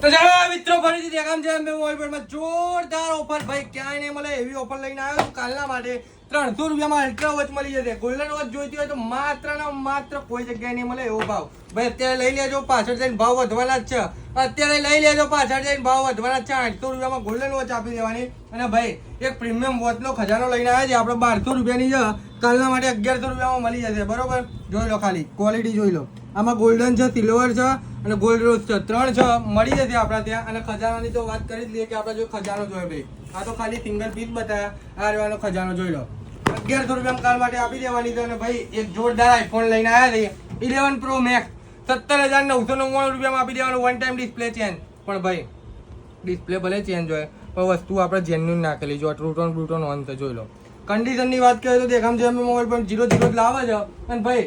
તો ચાલો મિત્રો ફરીથી દેખામ છે અમે મોબાઈલમાં જોરદાર ઓફર ભાઈ ક્યાંય નહીં મળે એવી ઓફર લઈને આવ્યો છું કાલના માટે 300 રૂપિયામાં અલ્ટ્રા વોચ મળી જશે. ગોલ્ડન વોચ જોઈતી હોય તો માત્ર ને માત્ર કોઈ જગ્યાએ નહીં મળે એવો ભાવ. ભાઈ અત્યારે લઈ લેજો, પાછળ જઈને ભાવ વધવાના જ છે. અત્યારે લઈ લેજો, પાછળ જઈને ભાવ વધવાના જ છે. 800 રૂપિયામાં ગોલ્ડન વોચ આપી દેવાની. અને ભાઈ એક પ્રીમિયમ વોચનો ખજાનો લઈને આવ્યા છે આપણે 1200 રૂપિયાની છે. કાલના માટે 1100 રૂપિયામાં મળી જશે. બરોબર, જોઈ લો, ખાલી ક્વોલિટી જોઈ લો. આમાં ગોલ્ડન છે, સિલ્વર છે અને ગોલ્ડ રોઝ છે, 3 છે, મળી જશે આપણા ત્યાં. અને ખજાનાની તો વાત કરી જ લઈએ કે આપણે જો ખજાનો જોઈએ ભાઈ, આ તો ખાલી સિંગલ પીસ બતાવ્યા. આ રહેવાનો ખજાનો જોઈ લો, 1100 રૂપિયા કાલ માટે આપી દેવાની છે. અને ભાઈ એક જોરદાર આઈફોન લઈને આવ્યા છે 11 પ્રો મેક્સ 17,999 રૂપિયામાં આપી દેવાનું. One time display change. પણ ભાઈ ડિસ્પ્લે ભલે ચેન્જ હોય પણ વસ્તુ આપણે જેન્યુન નાખેલી જો, ટ્રુટોન બ્રુટોન ઓન છે જોઈ લો. કન્ડિશનની વાત કરીએ તો દેખામ છે મોબાઈલ પણ 0 જ લાવે છે. અને ભાઈ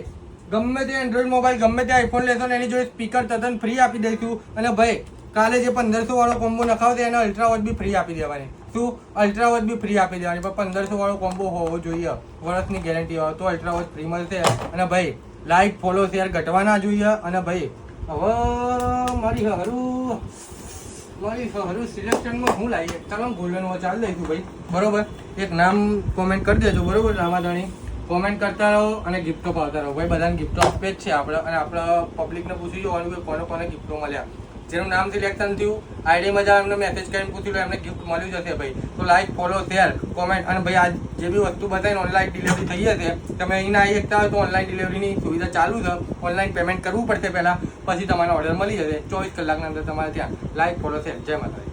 ગમે તે એન્ડ્રોઈડ મોબાઈલ, ગમે તે આઈફોન લેશો ને એની જોડે સ્પીકર તદ્દન ફ્રી આપી દઈશું. અને ભાઈ કાલે જે 1500 વાળો કોમ્બો નખાવશે એને અલ્ટ્રા વોચ બી ફ્રી આપી દેવાની. શું? અલ્ટ્રા વોચ બી ફ્રી આપી દેવાની. પણ 1500 વાળો કોમ્બો હોવો જોઈએ, વર્ષની ગેરંટી હોય તો અલ્ટ્રા વોચ ફ્રી મળશે. અને ભાઈ લાઈક, ફોલો, શેર ઘટવાના જોઈએ. અને ભાઈ હવે મારી હારું સિલેક્શનમાં હું લાવીએ, ચાલો ગોલ્ડન વોચ ચાલી દઈશું ભાઈ. બરોબર, એક નામ કોમેન્ટ કરી દેજો. બરોબર, રામાધણી કોમેન્ટ કરતા રહો અને ગિફ્ટો પાવતા રહો. ભાઈ બધાને ગિફ્ટો આપે જ છે આપણે. અને આપણે પબ્લિકને પૂછી જોવાનું કે કોને કોને ગિફ્ટો મળ્યા. જેનું નામ સિલેક્શન થયું આઈડીમાં જાઓ, એમને મેસેજ કરીને પૂછી લો, એમને ગિફ્ટ મળ્યું જશે ભાઈ. તો લાઈક, ફોલો, શેર, કોમેન્ટ. અને ભાઈ આ જે બી વસ્તુ બતાવીને ઓનલાઈન ડિલિવરી થઈ જશે. તમે અહીં ના આવી શકતા હોય તો ઓનલાઈન ડિલિવરીની સુવિધા ચાલુ છે. ઓનલાઈન પેમેન્ટ કરવું પડશે પહેલાં, પછી તમારો ઓર્ડર મળી જશે 24 કલાકના અંદર તમારે ત્યાં. Like, follow, share. જય માતા.